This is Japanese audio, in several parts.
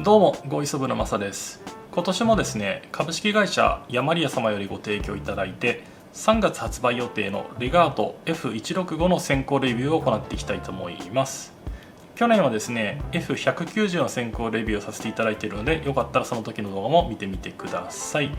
どうも、ゴイソブのマサです。今年もですね、株式会社ヤマリヤ様よりご提供いただいて3月発売予定のレガート F165 の先行レビューを行っていきたいと思います。去年はですね F190 の先行レビューをさせていただいているので、よかったらその時の動画も見てみてください。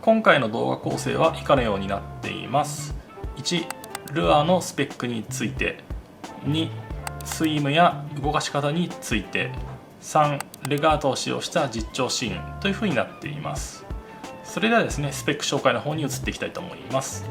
今回の動画構成は以下のようになっています。1、ルアーのスペックについて。2、スイムや動かし方について。3、レガートを使用した実調シーンというふうになっています。それではですね、スペック紹介の方に移っていきたいと思います。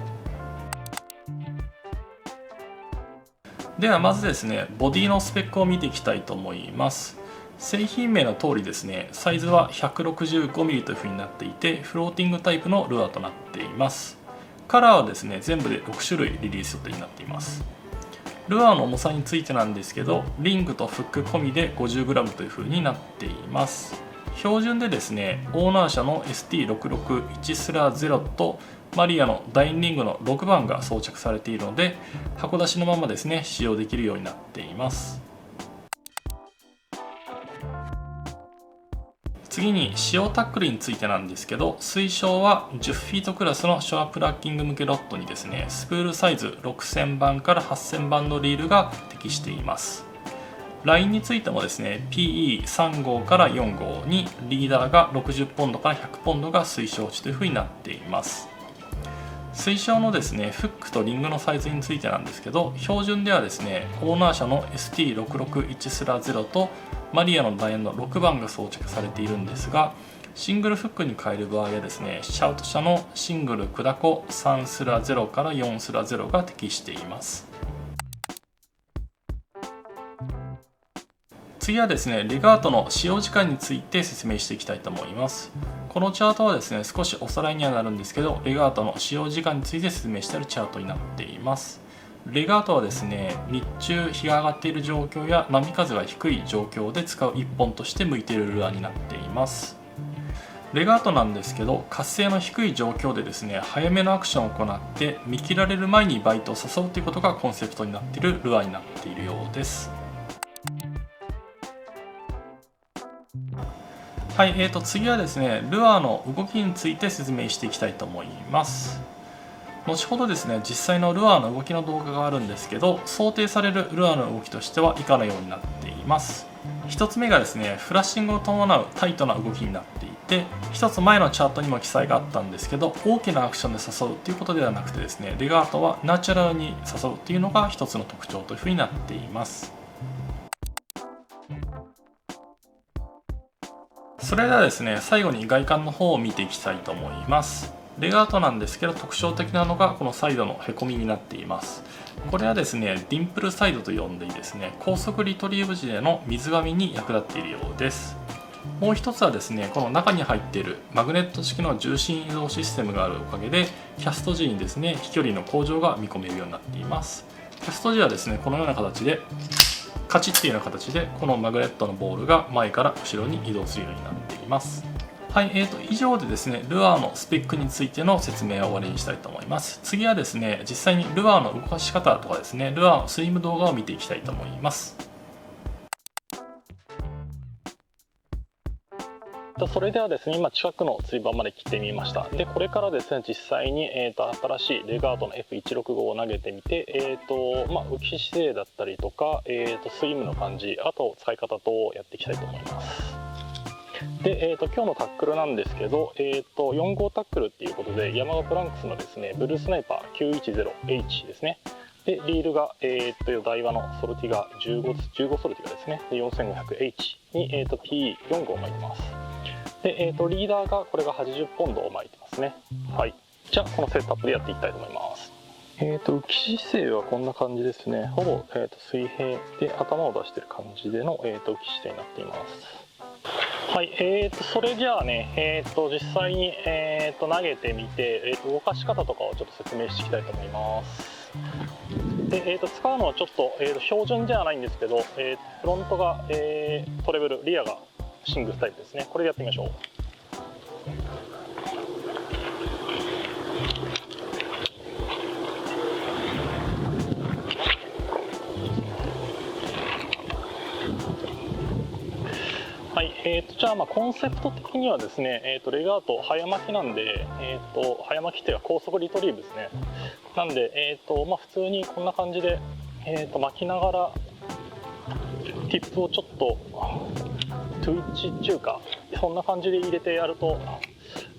ではまずですね、ボディのスペックを見ていきたいと思います。製品名の通りですね、サイズは 165mm というふうになっていて、フローティングタイプのルアーとなっています。カラーはですね、全部で6種類リリース予定になっています。ルアーの重さについてなんですけど、リングとフック込みで 50g という風になっています。標準でですね、オーナー社の ST661-0 とマリアのダインリングの6番が装着されているので、箱出しのままですね、使用できるようになっています。次に使用タックルについてなんですけど、推奨は10フィートクラスのショアプラッキング向けロッドにですね、スプールサイズ6000番から8000番のリールが適しています。ラインについてもですね、 PE3 号から4号にリーダーが60ポンドから100ポンドが推奨値というふうになっています。推奨のですね、フックとリングのサイズについてなんですけど、標準ではですね、オーナー社の ST661-0 とマリアのダイヤの6番が装着されているんですが、シングルフックに変える場合はですね、シャウト社のシングルクダコ3-0から4-0が適しています。次はですね、レガートの使用時間について説明していきたいと思います。このチャートはですね、少しおさらいにはなるんですけど、レガートの使用時間について説明しているチャートになっています。レガートはですね、日中日が上がっている状況や波風が低い状況で使う一本として向いているルアーになっています。レガートなんですけど、活性の低い状況でですね、早めのアクションを行って見切られる前にバイトを誘うということがコンセプトになっているルアーになっているようです。はい、次はですね、ルアーの動きについて説明していきたいと思います。後ほどですね、実際のルアーの動きの動画があるんですけど、想定されるルアーの動きとしては以下のようになっています。1つ目がですね、フラッシングを伴うタイトな動きになっていて、1つ前のチャートにも記載があったんですけど、大きなアクションで誘うということではなくてですね、レガートはナチュラルに誘うというのが1つの特徴というふうになっています。それではですね、最後に外観の方を見ていきたいと思います。レガートなんですけど、特徴的なのがこのサイドのへこみになっています。これはですね、ディンプルサイドと呼んでいいですね、高速リトリーブ時での水がみに役立っているようです。もう一つはですね、この中に入っているマグネット式の重心移動システムがあるおかげで、キャスト時にですね、飛距離の向上が見込めるようになっています。キャスト時はですね、このような形でカチッというような形で、このマグネットのボールが前から後ろに移動するようになっています。はい、以上でですね、ルアーのスペックについての説明を終わりにしたいと思います。次はですね、実際にルアーの動かし方とかですね、ルアーのスイム動画を見ていきたいと思います。それではですね、今近くの釣り場まで来てみました。で、これからですね、実際に、新しいレガートの F165 を投げてみて、浮き姿勢だったりとか、スイムの感じ、あと使い方とやっていきたいと思います。で、今日のタックルなんですけど、4号タックルっていうことで、ヤマガプランクスのですね、ブルースナイパー 910H ですね。で、リールが、ダイワのソルティガ15ソルティガですね。で、4500H に、PE4 号巻いてます。で、リーダーがこれが80ポンドを巻いてますね。はい、じゃあこのセットアップでやっていきたいと思います。浮き姿勢はこんな感じですね。ほぼ、水平で頭を出してる感じでの、浮き姿勢になっています。はい、それじゃあね、実際に、投げてみて、動かし方とかをちょっと説明していきたいと思います。で、使うのはちょっと、標準ではないんですけど、フロントが、トレブル、リアがシングルタイプですね。これでやってみましょう。はい、じゃあコンセプト的にはですね、レガート早巻きなんで、早巻きっていうか高速リトリーブですね。なんで、普通にこんな感じで、巻きながらティップをちょっとトゥイッチっていうかそんな感じで入れてやると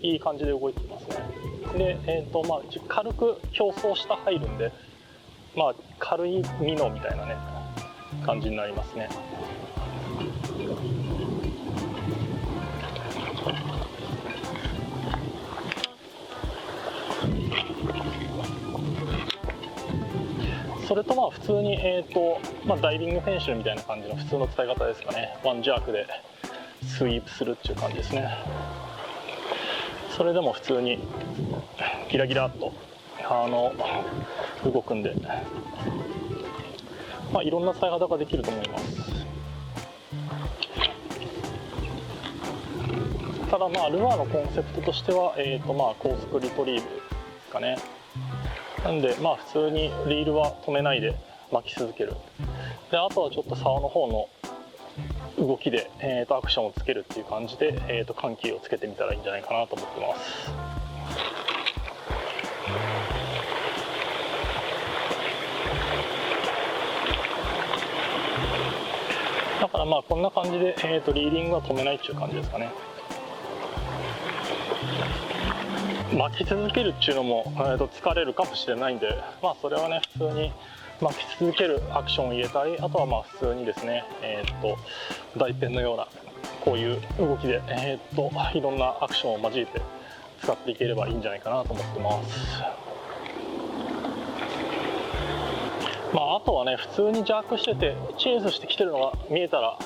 いい感じで動いていますね。で、軽く競争下入るんで、軽いミノみたいなね感じになりますね。それと普通に、ダイビングフェンシュみたいな感じの普通の使い方ですかね。ワンジャークでスイープするっていう感じですね。それでも普通にギラギラっと動くんで、いろんな使い方ができると思います。ただルアーのコンセプトとしては、高速リトリーブですかね。なんで普通にリールは止めないで巻き続ける。であとはちょっと竿の方の動きで、アクションをつけるっていう感じで、緩急をつけてみたらいいんじゃないかなと思ってます。だからこんな感じで、リーディングは止めないっていう感じですかね。巻き続けるっていうのも、疲れるかもしれないんで、それはね普通に巻き続けるアクションを入れたり、あとは普通にですね、大ペンのようなこういう動きで、いろんなアクションを交えて使っていければいいんじゃないかなと思ってます。あとはね普通にジャークしててチェイスしてきてるのが見えたら、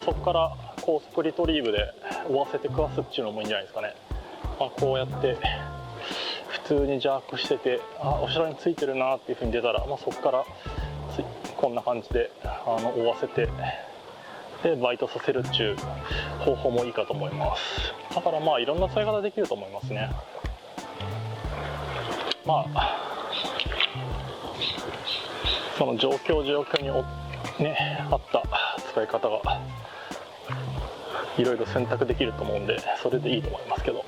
そこから高速リトリーブで追わせて食わすっていうのもいいんじゃないですかね。こうやって普通にジャークしてて、後ろについてるなっていう風に出たら、そこからこんな感じで追わせてでバイトさせるっていう方法もいいかと思います。だからいろんな使い方できると思いますね。その状況に合った使い方がいろいろ選択できると思うんで、それでいいと思いますけど。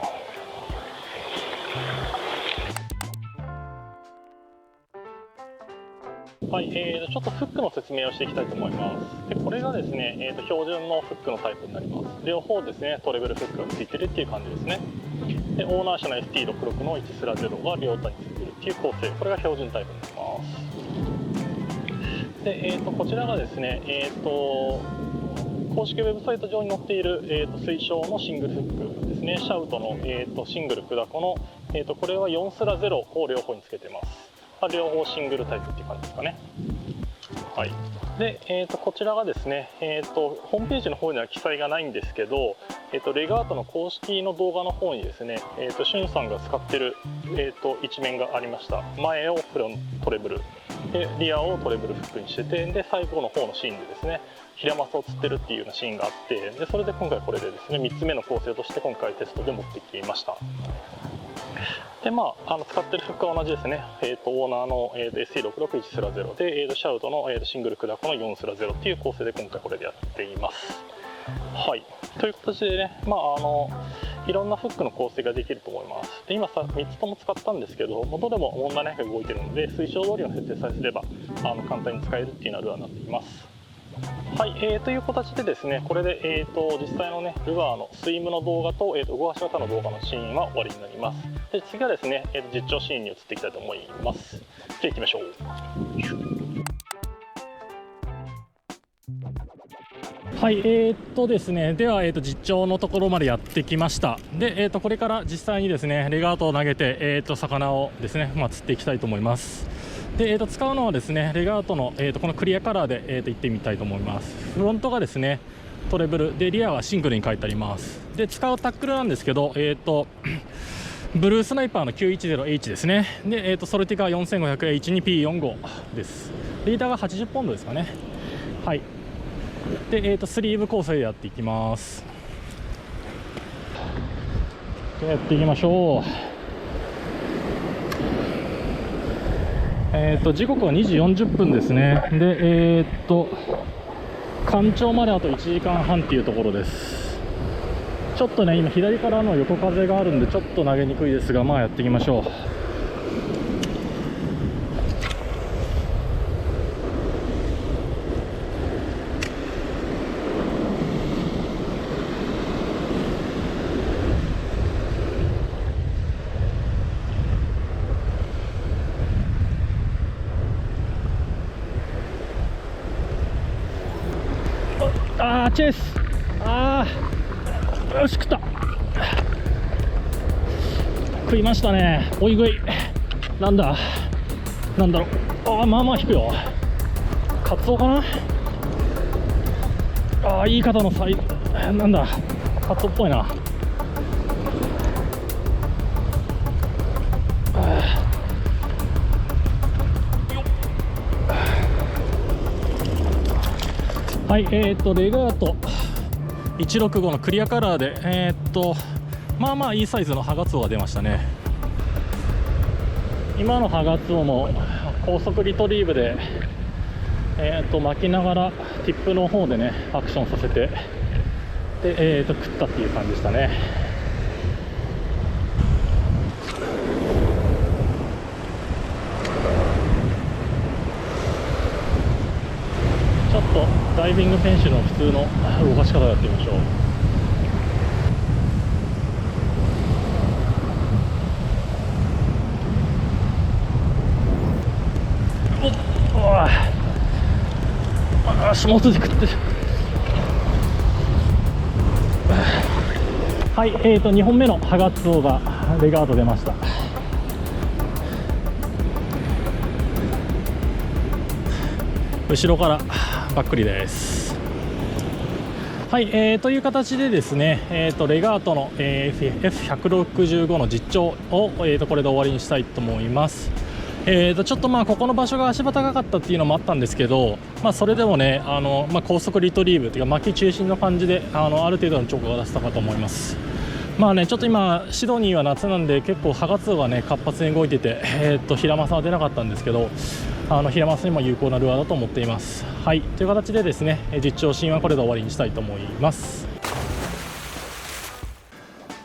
はい、ちょっとフックの説明をしていきたいと思います。でこれがですね、標準のフックのタイプになります。両方ですねトレベルフックがついてるっていう感じですね。でオーナー社の ST66 の1スラ0が両端についてるっていう構成、これが標準タイプになります。で、こちらがですね、公式ウェブサイト上に載っている、推奨のシングルフックですね。シャウトの、シングルクダコの、これは4スラ0を両方につけてます。両方シングルタイプっていう感じですかね。はい。で、こちらがですね、ホームページの方には記載がないんですけど、レガートの公式の動画の方にですね、しゅんさんが使ってる、一面がありました。前をトレブルでリアをトレブルフックにしてて、で最後の方のシーンでですねヒラマスを釣ってるっていうようなシーンがあって、でそれで今回これでですね3つ目の構成として今回テストで持ってきました。で使ってるフックは同じですね。オーナーの、SE661 スラ0で、シャウトの、シングルクダコの4スラ0っていう構成で今回これでやっています。はい、という形でね、いろんなフックの構成ができると思います。で今3つとも使ったんですけど、どれも問題なく動いているので、推奨通りの設定さえすれば簡単に使えるっていうようなルアーになっています。はい、という形でですね、これで、実際のねルアーのスイムの動画と、動かし方の動画のシーンは終わりになります。で次はですね、実調シーンに移っていきたいと思います。じゃあ行きましょう。はい、ですね、では、実調のところまでやってきました。で、これから実際にですね、レガートを投げて、魚をですね、釣っていきたいと思います。で、使うのはですね、レガートの、このクリアカラーで、行ってみたいと思います。フロントがですね、トレブルで、リアはシングルに書いてあります。で、使うタックルなんですけど、ブルースナイパーの 910H ですね。で、ソルティカ 4500H に P45 です。リーダーが80ポンドですかね。はい。で、スリーブ構成でやっていきます。やっていきましょう。時刻は2時40分ですね。で、干潮まであと1時間半っていうところです。ちょっとね、今左からの横風があるんでちょっと投げにくいですが、まあやっていきましょう。チェイス。よし、食った。食いましたね。追い食い。なんだろう。まあまあ引くよ。カツオかな。いい方のサイなんだ、カツオっぽいな。はい、レガート165のクリアカラーで、まあまあいいサイズのハガツオが出ましたね。今のハガツオも高速リトリーブで、巻きながらティップの方でねアクションさせてで、食ったっていう感じでしたね。ちょっとダイビング選手の普通の動かし方をやってみましょう。足元で食ってる。はい、2本目のハガツオがレガート出ました。後ろからばっくりです。はい、という形でですね、レガートの、F165 の実調を、これで終わりにしたいと思います。ちょっとここの場所が足場高かったっていうのもあったんですけど、それでもね高速リトリーブというか巻き中心の感じである程度のチョコが出せたかと思います。ちょっと今シドニーは夏なんで結構ハガツオがね活発に動いてて、ヒラマサは出なかったんですけどヒラマサにも有効なルアーだと思っています。はい、という形でですね実調シーンはこれで終わりにしたいと思います。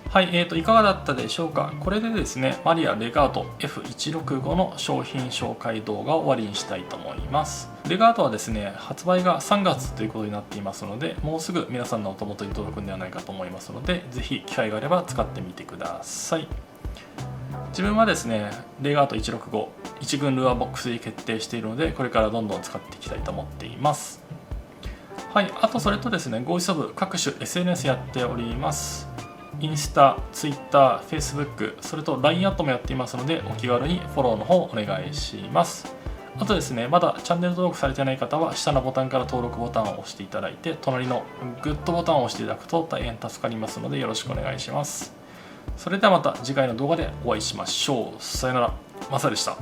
はい、いかがだったでしょうか。これでですねマリアレガート F165 の商品紹介動画を終わりにしたいと思います。レガートはですね発売が3月ということになっていますので、もうすぐ皆さんのお手元に届くんではないかと思いますので、ぜひ機会があれば使ってみてください。自分はですねレガート165 1軍ルアーボックスで決定しているので、これからどんどん使っていきたいと思っています。はい、あとそれとですねゴーイソブ各種 SNS やっております。インスタ、ツイッター、フェイスブック、それと LINE アットもやっていますので、お気軽にフォローの方お願いします。あとですね、まだチャンネル登録されていない方は下のボタンから登録ボタンを押していただいて、隣のグッドボタンを押していただくと大変助かりますのでよろしくお願いします。それではまた次回の動画でお会いしましょう。さよなら、マサでした。